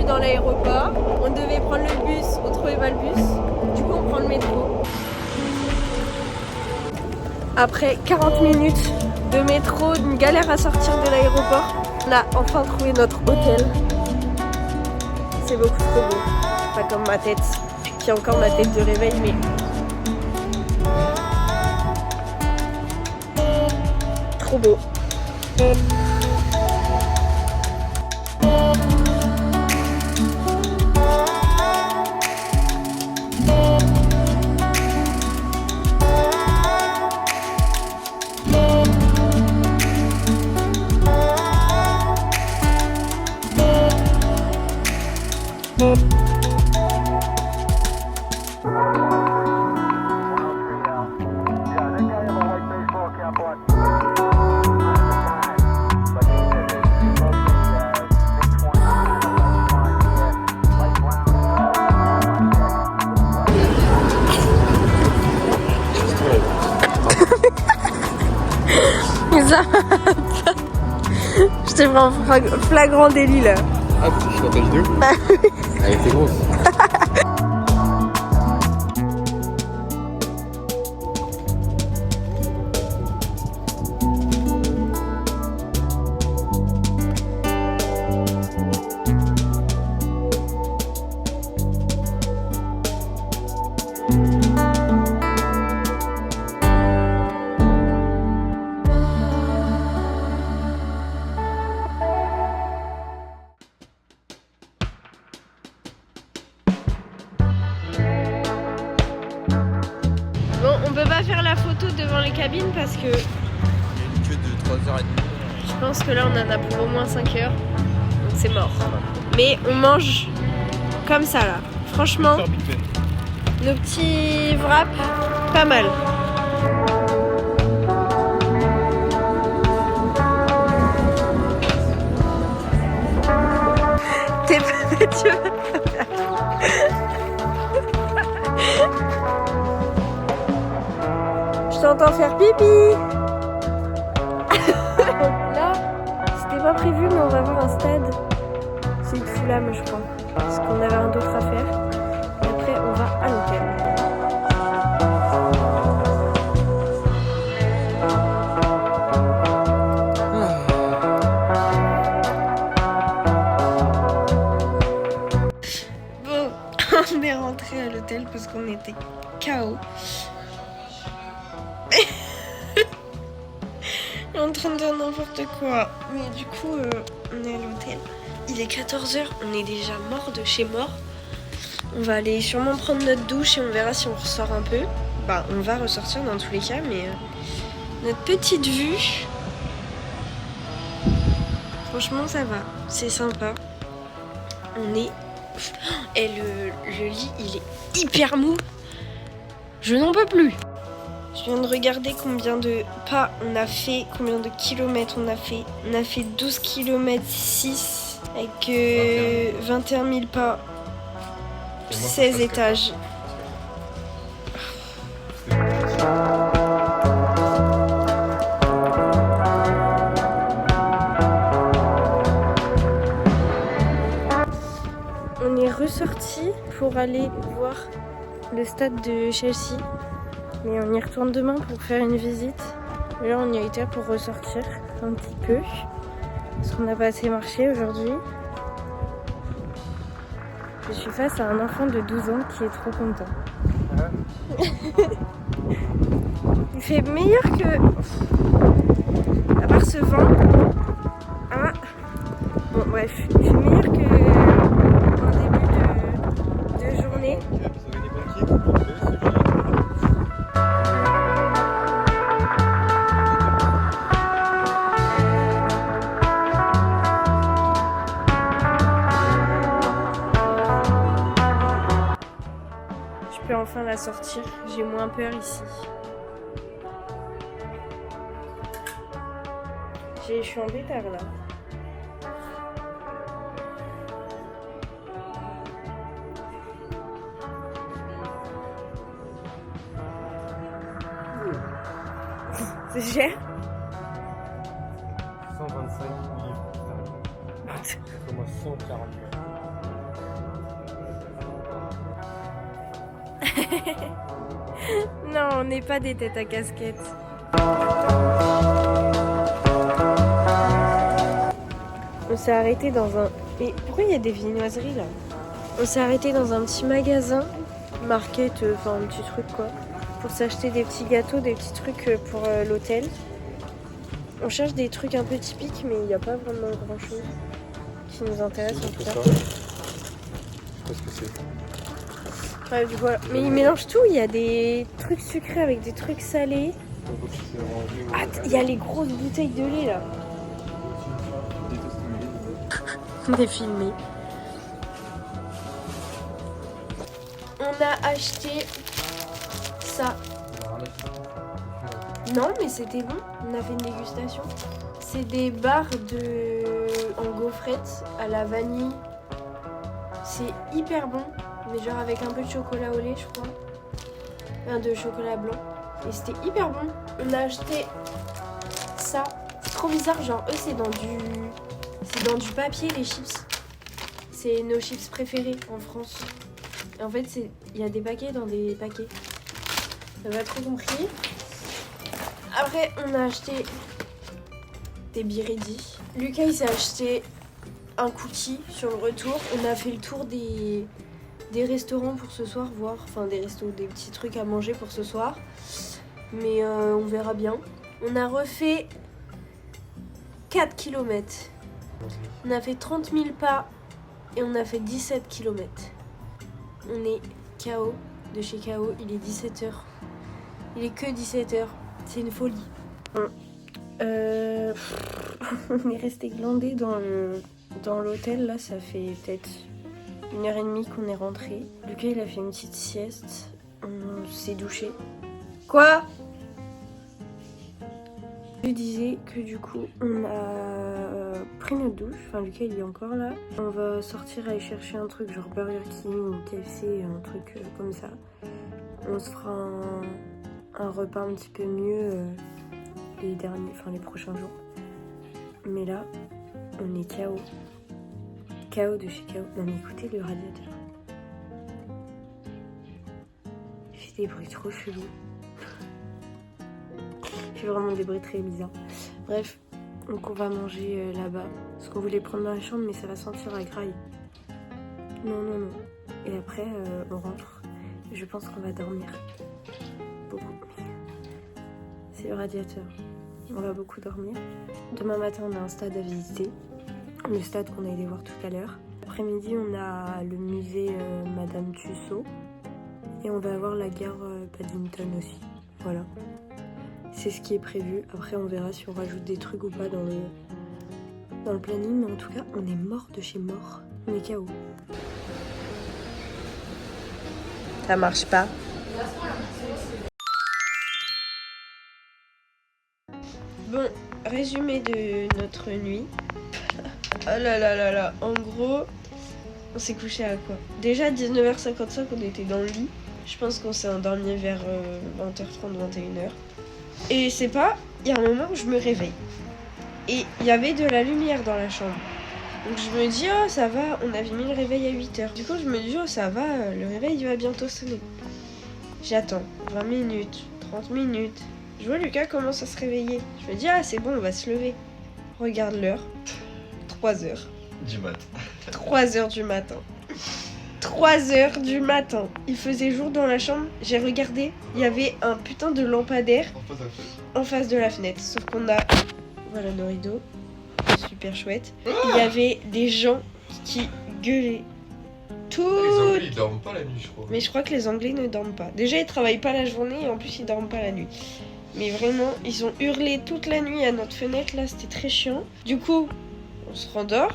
Dans l'aéroport, on devait prendre le bus, on trouvait pas le bus, du coup on prend le métro. Après 40 minutes de métro, une galère à sortir de l'aéroport, on a enfin trouvé notre hôtel. C'est beaucoup trop beau, pas comme ma tête, qui a encore ma tête de réveil, mais trop beau. Je t'ai pris en flagrant délit là. Ah, je suis dans ta vidéo. Elle était grosse. On peut pas faire la photo devant les cabines parce que Il y a une queue de 3h30. je pense que là on en a pour au moins 5 heures. Donc c'est mort. Mais on mange comme ça là. Franchement, nos petits wraps, pas mal. T'es pas tu Je t'entends faire pipi. Là, c'était pas prévu, mais on va voir un stade. C'est une Fulham, je crois. Parce qu'on avait un d'autre à faire. Et après, on va à l'hôtel. Bon, on est rentré à l'hôtel parce qu'on était KO. En train de dire n'importe quoi. Mais du coup, on est à l'hôtel. Il est 14h, on est déjà mort de chez mort. On va aller sûrement prendre notre douche et on verra si on ressort un peu. Bah, on va ressortir dans tous les cas, mais notre petite vue, franchement, ça va. C'est sympa. On est... Et le lit, il est hyper mou. Je n'en peux plus. Je viens de regarder combien de pas on a fait, combien de kilomètres on a fait. On a fait 12 km 6 avec 21 000 pas, 16 étages. On est ressorti pour aller voir le stade de Chelsea. Mais on y retourne demain pour faire une visite. Et là, on y a été pour ressortir un petit peu. Parce qu'on n'a pas assez marché aujourd'hui. Je suis face à un enfant de 12 ans qui est trop content. Il fait meilleur que... À part ce vent. Ah. Bon bref, il fait meilleur que en début de journée. Je peux enfin la sortir, j'ai moins peur ici. Je suis en pétard là. C'est cher. 125 livres. Comme 140. Non, on n'est pas des têtes à casquette. On s'est arrêté dans un... Mais pourquoi il y a des viennoiseries là? On s'est arrêté dans un petit magasin, market, enfin un petit truc quoi, pour s'acheter des petits gâteaux, des petits trucs pour l'hôtel. On cherche des trucs un peu typiques, mais il n'y a pas vraiment grand chose qui nous intéresse en tout cas. Je sais pas ce que c'est. Ouais, voilà. Mais ils mélangent tout, il y a des trucs sucrés avec des trucs salés. Ah, il y a les grosses bouteilles de lait là. On est filmé. On a acheté ça. Non, mais c'était bon. On a fait une dégustation. C'est des barres en gaufrettes à la vanille. C'est hyper bon. Mais genre avec un peu de chocolat au lait, je crois. Enfin, de chocolat blanc. Et c'était hyper bon. On a acheté ça. C'est trop bizarre. Genre, eux, c'est dans du papier, les chips. C'est nos chips préférés en France. Et en fait, il y a des paquets dans des paquets. J'avais pas trop compris. Après, on a acheté des Biridi. Lucas, il s'est acheté un cookie sur le retour. On a fait le tour des restaurants pour ce soir, voir. Enfin, des petits trucs à manger pour ce soir. Mais on verra bien. On a refait 4 km. On a fait 30 000 pas et on a fait 17 km. On est KO de chez KO, il est 17h. Il est que 17h, c'est une folie. On est resté glandé dans l'hôtel, là ça fait peut-être 1h30 qu'on est rentré. Lucas il a fait une petite sieste, on s'est douché. Quoi ? Je disais que du coup on a pris notre douche, enfin Lucas il est encore là. On va sortir aller chercher un truc genre Burger King ou KFC, un truc comme ça. On se fera un repas un petit peu mieux les prochains jours. Mais là on est KO. KO de chez KO. Non mais écoutez le radiateur. Il fait des bruits trop chelous. C'est vraiment des bruits très bizarres. Bref, donc on va manger là-bas. Parce qu'on voulait prendre dans la chambre, mais ça va sentir la graille. Non. Et après, on rentre. Je pense qu'on va dormir. Beaucoup. C'est le radiateur. On va beaucoup dormir. Demain matin, on a un stade à visiter. Le stade qu'on a été voir tout à l'heure. Après-midi, on a le musée Madame Tussaud. Et on va avoir la gare Paddington aussi. Voilà. C'est ce qui est prévu. Après, on verra si on rajoute des trucs ou pas dans le planning. Mais en tout cas, on est mort de chez mort. On est KO. Ça marche pas. Bon, résumé de notre nuit. Oh là là là là. En gros, on s'est couché à quoi ? Déjà, 19h55, on était dans le lit. Je pense qu'on s'est endormi vers 20h30, 21h. Et c'est pas, il y a un moment où je me réveille. Et il y avait de la lumière dans la chambre. Donc je me dis, oh ça va, on avait mis le réveil à 8h. Du coup je me dis, oh ça va, le réveil il va bientôt sonner. J'attends 20 minutes, 30 minutes. Je vois Lucas commence à se réveiller. Je me dis, ah c'est bon, on va se lever. Regarde l'heure, 3h. Du mat. 3h du matin. 3h du matin. Il faisait jour dans la chambre. J'ai regardé, il y avait un putain de lampadaire en face de la fenêtre. Sauf qu'on a... Voilà nos rideaux. Super chouette. Il y avait des gens qui gueulaient. Les Anglais ils dorment pas la nuit je crois. Mais je crois que les Anglais ne dorment pas. Déjà ils travaillent pas la journée et en plus ils dorment pas la nuit. Mais vraiment ils ont hurlé toute la nuit à notre fenêtre là, c'était très chiant. Du coup on se rendort.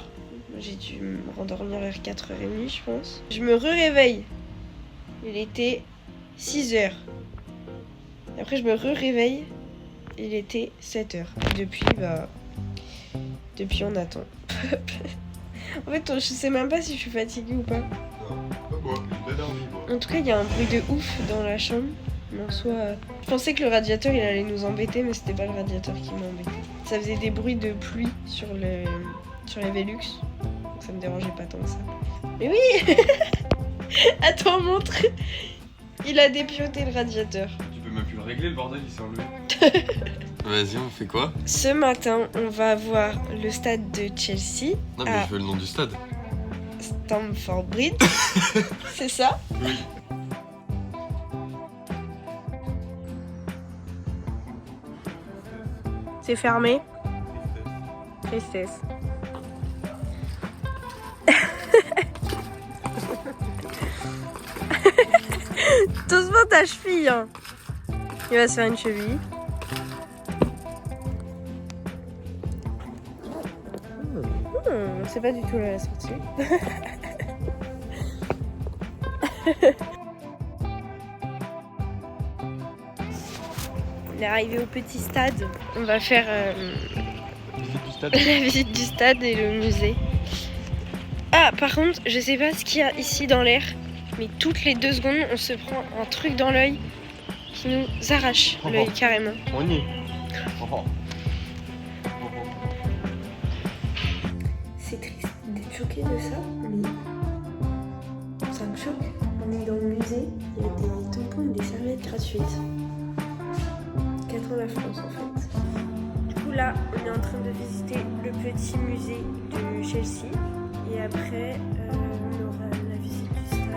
J'ai dû me rendormir vers 4h30 je pense. Je me réveille. Il était 6h. Et après je me réveille. Il était 7h. Depuis on attend. En fait je sais même pas si je suis fatiguée ou pas. Non, pas moi, j'ai bien dormi moi. En tout cas, il y a un bruit de ouf dans la chambre. Mais en soi, je pensais que le radiateur il allait nous embêter, mais c'était pas le radiateur qui m'a embêté. Ça faisait des bruits de pluie sur les Velux. Donc ça me dérangeait pas tant que ça. Mais oui. Attends, montre. Il a dépioté le radiateur. Tu peux même plus le régler, le bordel il s'est enlevé. Vas-y, on fait quoi? Ce matin, on va voir le stade de Chelsea. Non mais je veux le nom du stade. Stamford Bridge. C'est ça? Oui. C'est fermé. Tristesse. Doucement ta cheville. Hein. Il va se faire une cheville. C'est pas du tout la sortie. On est arrivé au petit stade. On va faire la visite du stade et le musée. Ah, par contre, je sais pas ce qu'il y a ici dans l'air, mais toutes les 2 secondes, on se prend un truc dans l'œil qui nous arrache l'œil carrément. On y est. C'est triste d'être choqué de ça, mais ça me choque. On est dans le musée, il y a des tampons et des serviettes gratuites. Qu'attend la France en fait. Du coup là, on est en train de visiter le petit musée de Chelsea et après on aura la visite du stade.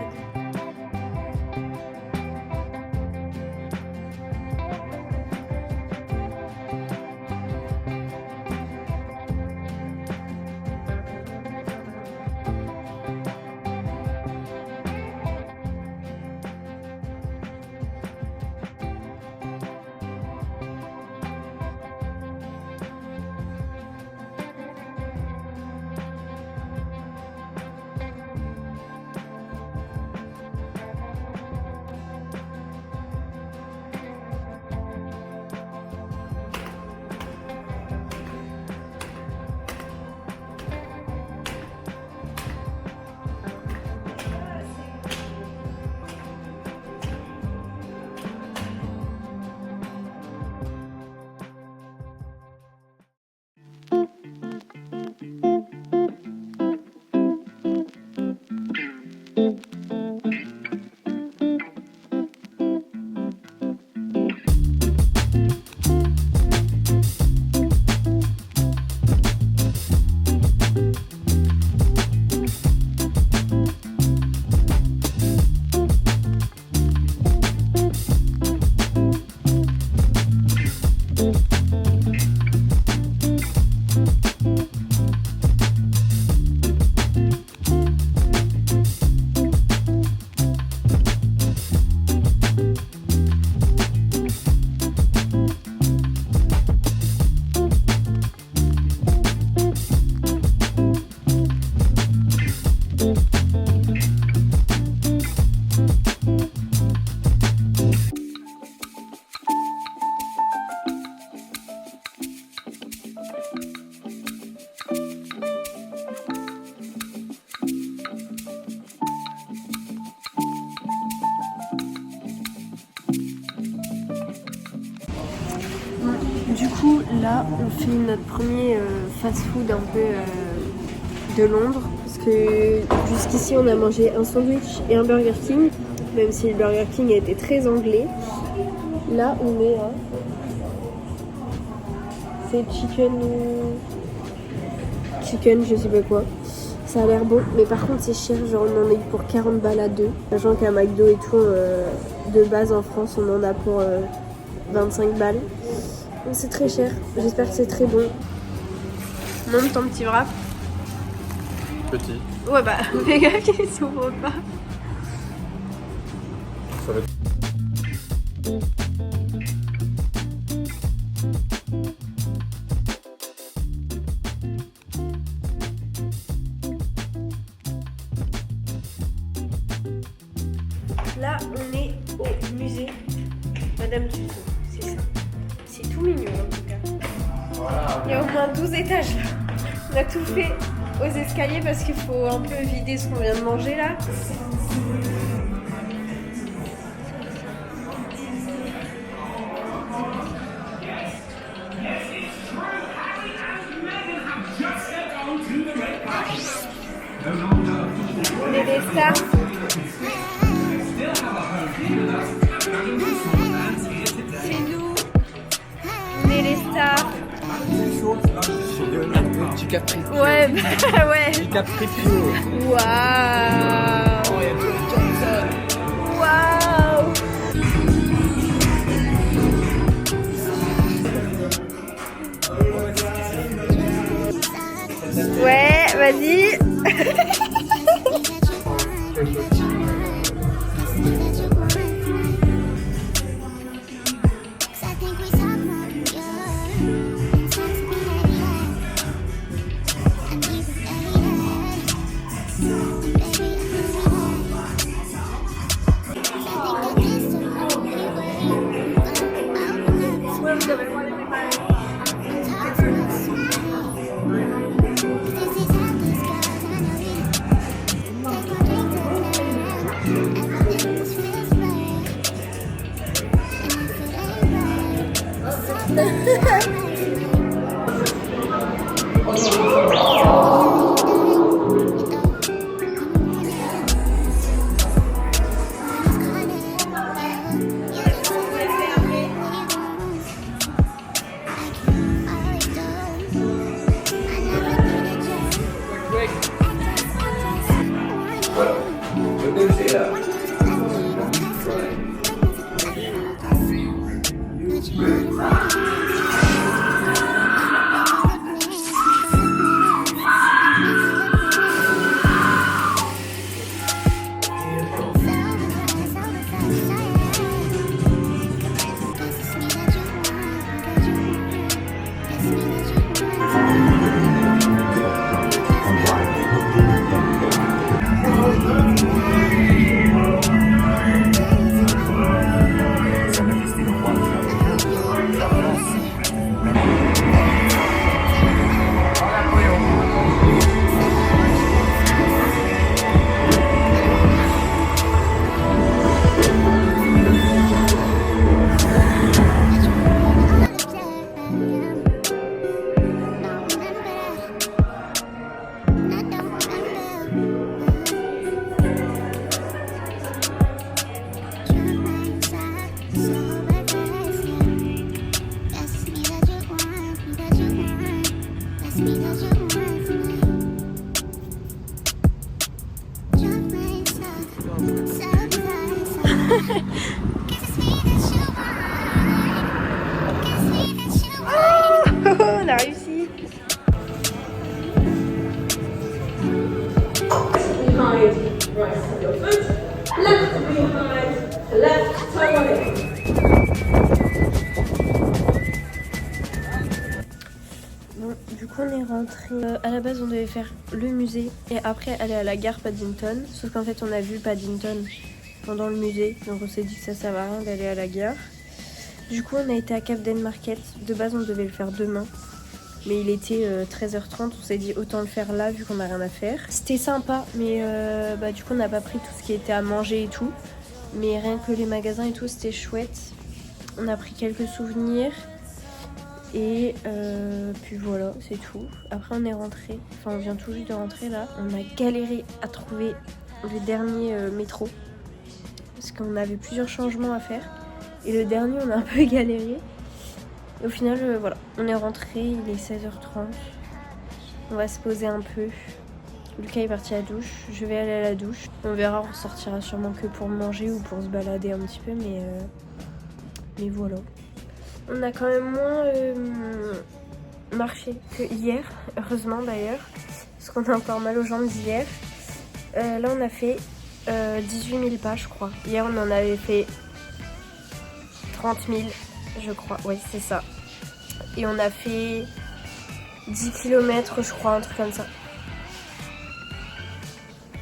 Du coup, là, on fait notre premier fast-food un peu de Londres. Parce que jusqu'ici, on a mangé un sandwich et un Burger King. Même si le Burger King a été très anglais. Là, on est à... C'est chicken, je sais pas quoi. Ça a l'air bon, mais par contre c'est cher, genre on en a eu pour 40 balles à deux. Sachant qu'à McDo et tout, de base en France, on en a pour 25 balles. Donc c'est très cher, j'espère que c'est très bon. Montre ton petit wrap. Petit. Ouais bah, fais gaffe qu'il s'ouvre pas. Ça va être... Là, on est au musée Madame Tussauds, c'est ça. C'est tout mignon en tout cas. Voilà. Il y a au moins 12 étages là. On a tout fait aux escaliers parce qu'il faut un peu vider ce qu'on vient de manger là. On est des stars. C'est nous. On est les stars. Petit capriccio. Ouais, bah ouais. Petit capriccio. Waouh. Waouh. Ouais, vas-y. On a réussi. Bon, du coup on est rentré. À la base on devait faire le musée et après aller à la gare Paddington. Sauf qu'en fait on a vu Paddington pendant le musée, donc on s'est dit que ça servait à rien d'aller à la gare. Du coup on a été à Camden Market. De base on devait le faire demain, mais il était 13h30, on s'est dit autant le faire là vu qu'on n'a rien à faire. C'était sympa, mais du coup on n'a pas pris tout ce qui était à manger et tout. Mais rien que les magasins et tout, c'était chouette. On a pris quelques souvenirs. Et puis voilà, c'est tout. Après on est rentré, enfin on vient tout juste de rentrer là. On a galéré à trouver le dernier métro. Parce qu'on avait plusieurs changements à faire. Et le dernier on a un peu galéré. Et au final voilà, on est rentré, il est 16h30. On va se poser un peu. Lucas est parti à la douche, je vais aller à la douche. On verra, on sortira sûrement que pour manger ou pour se balader un petit peu, mais voilà. On a quand même moins marché que hier, heureusement d'ailleurs, parce qu'on a encore mal aux jambes d'hier. Là on a fait 18 000 pas je crois. Hier on en avait fait 30 000 je crois, oui c'est ça. Et on a fait 10 km je crois, un truc comme ça.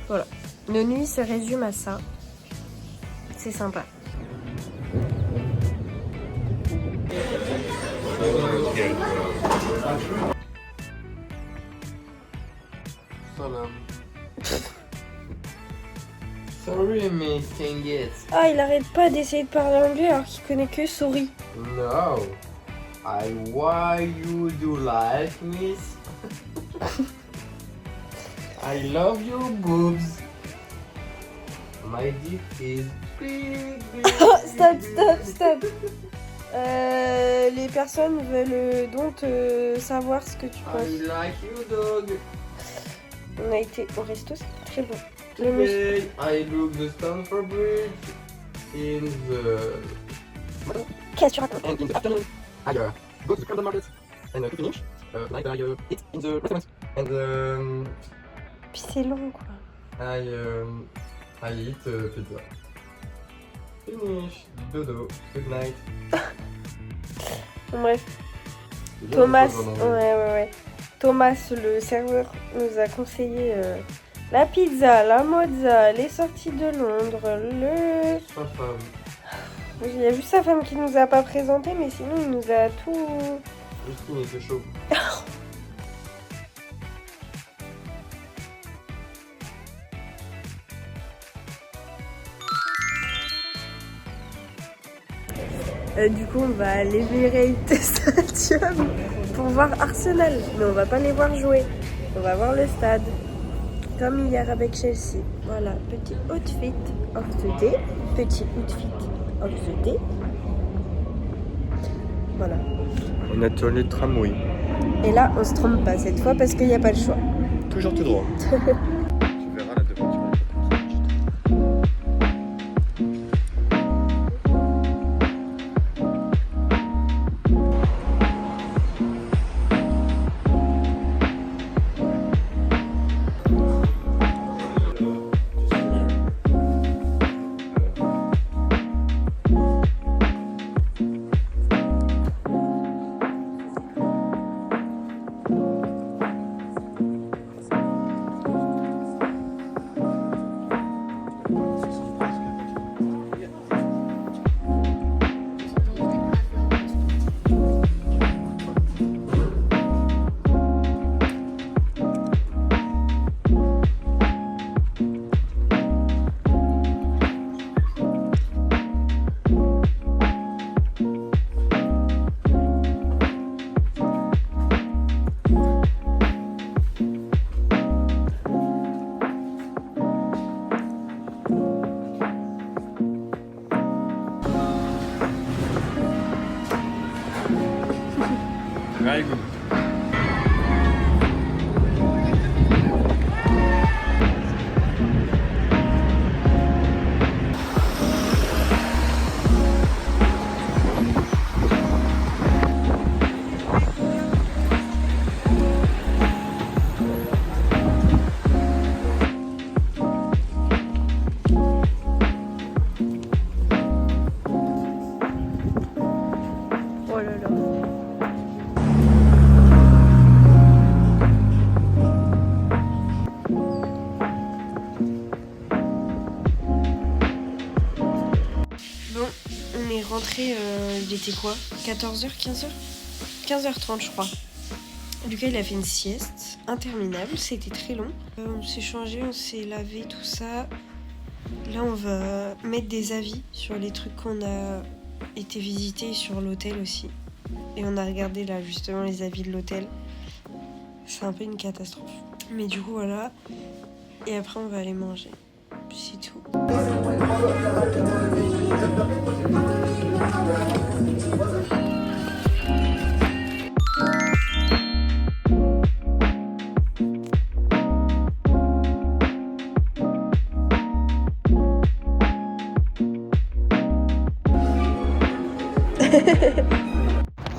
Voilà, nos nuits se résument à ça. C'est sympa. Salam. Sorry, Miss Kingit. Ah, il arrête pas d'essayer de parler anglais alors qu'il connaît que sorry. No. Why you do like Miss? I love your boobs. My dick is big. Stop. Les personnes veulent donc savoir ce que tu penses. I like you, dog. On a été au resto, c'était très bon. Today I look the Stanford Bridge in the Qu'est-ce que tu racontes? and in the afternoon I go to the Camden Market and to finish tonight I eat in the restaurant and Puis c'est long quoi. I eat pizza. Finish. Dodo. Good night. Bref, Thomas, ouais. Thomas, le serveur, nous a conseillé la pizza, la mozza, les sorties de Londres, Sa femme. Il y a juste sa femme qui nous a pas présenté, mais sinon il nous a tout... Justine, c'est chaud. Du coup, on va à l'Emirates Stadium pour voir Arsenal. Mais on va pas les voir jouer. On va voir le stade. Comme hier avec Chelsea. Voilà, petit outfit of the day. Petit outfit of the day. Voilà. On a tourné le tramway. Et là, on se trompe pas cette fois parce qu'il n'y a pas le choix. Toujours tout droit. Tu verras la devanture. Very good. Oh là là. Bon, on est rentré, il était quoi? 14h, 15h? 15h30 je crois. Lucas il a fait une sieste interminable, c'était très long. On s'est changé, on s'est lavé, tout ça. Là on va mettre des avis sur les trucs qu'on a été visiter, sur l'hôtel aussi. Et on a regardé là justement les avis de l'hôtel. C'est un peu une catastrophe. Mais du coup voilà. Et après on va aller manger. C'est tout.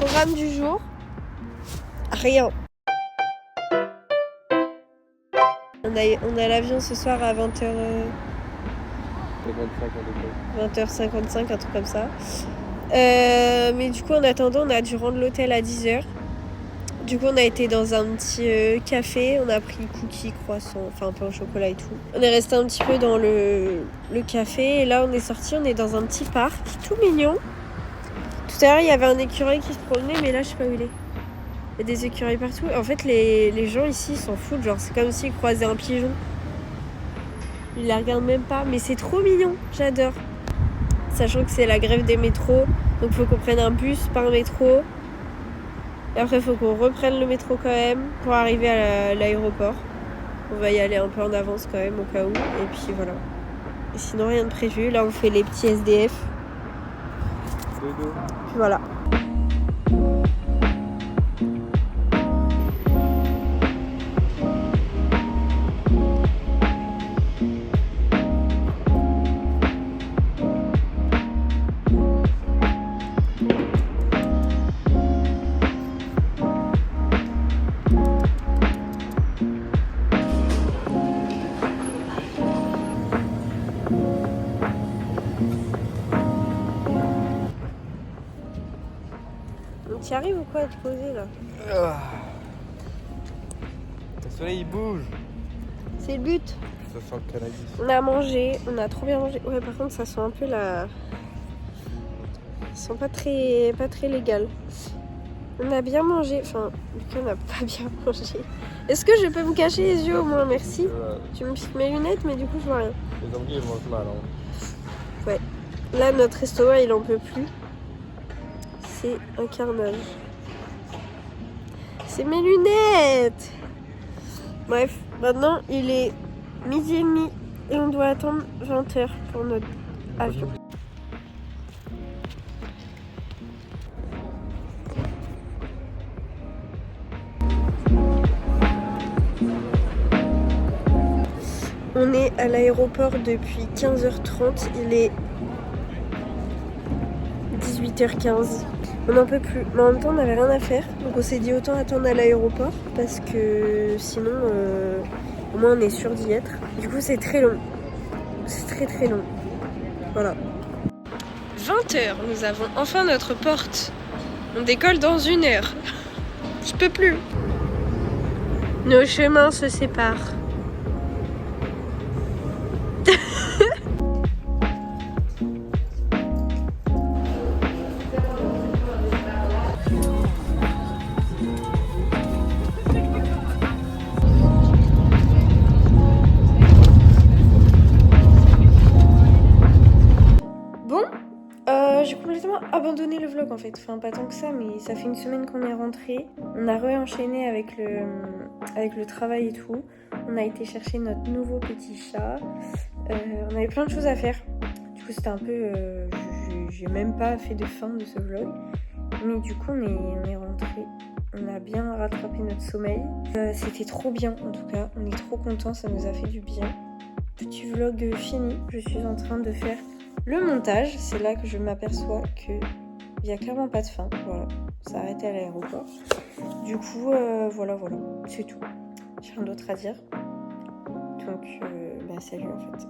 Programme du jour. Rien. On a l'avion ce soir à 20h... 20h55, un truc comme ça. Mais du coup, en attendant, on a dû rendre l'hôtel à 10h. Du coup, on a été dans un petit café. On a pris cookies, croissants, enfin un peu au chocolat et tout. On est resté un petit peu dans le café. Et là, on est sorti. On est dans un petit parc, tout mignon. Tout à l'heure, il y avait un écureuil qui se promenait, mais là, je sais pas où il est. Il y a des écureuils partout. En fait, les gens ici s'en foutent. Genre, c'est comme s'ils croisaient un pigeon. Ils la regardent même pas. Mais c'est trop mignon. J'adore. Sachant que c'est la grève des métros. Donc, il faut qu'on prenne un bus par métro. Et après, il faut qu'on reprenne le métro quand même pour arriver à l'aéroport. On va y aller un peu en avance quand même, au cas où. Et puis, voilà. Et sinon, rien de prévu. Là, on fait les petits SDF. Puis voilà. Tu arrives ou quoi à te poser là? Le soleil il bouge. C'est le but. Ça sent le cannabis. On a mangé, on a trop bien mangé. Ouais, par contre, ça sent un peu la... Ça sent pas très légal. On a bien mangé. Enfin, Lucas n'a pas bien mangé. Est-ce que je peux vous cacher les yeux au moins? Merci. Tu me piques mes lunettes, mais du coup, je vois rien. Les anglais ils mangent mal. Hein. Ouais. Là, notre estomac, il en peut plus. C'est un carnage. C'est mes lunettes! Bref, maintenant, il est 12h30 et on doit attendre 20h pour notre avion. On est à l'aéroport depuis 15h30, il est 18h15. On n'en peut plus, mais en même temps on n'avait rien à faire, donc on s'est dit autant attendre à l'aéroport parce que sinon au moins on est sûr d'y être. Du coup c'est très long, c'est très long, voilà. 20h, nous avons enfin notre porte. On décolle dans 1 heure. Je peux plus. Nos chemins se séparent. J'ai complètement abandonné le vlog en fait, enfin pas tant que ça, mais ça fait 1 semaine qu'on est rentré. On a re-enchaîné avec le travail et tout. On a été chercher notre nouveau petit chat. On avait plein de choses à faire. Du coup c'était un peu... j'ai même pas fait de fin de ce vlog. Mais du coup on est rentré. On a bien rattrapé notre sommeil. C'était trop bien en tout cas. On est trop contents, ça nous a fait du bien. Petit vlog fini. Je suis en train de faire le montage. C'est là que je m'aperçois qu'il n'y a clairement pas de fin. Voilà, ça a arrêté à l'aéroport. Du coup, voilà, c'est tout. J'ai rien d'autre à dire. Donc, salut en fait.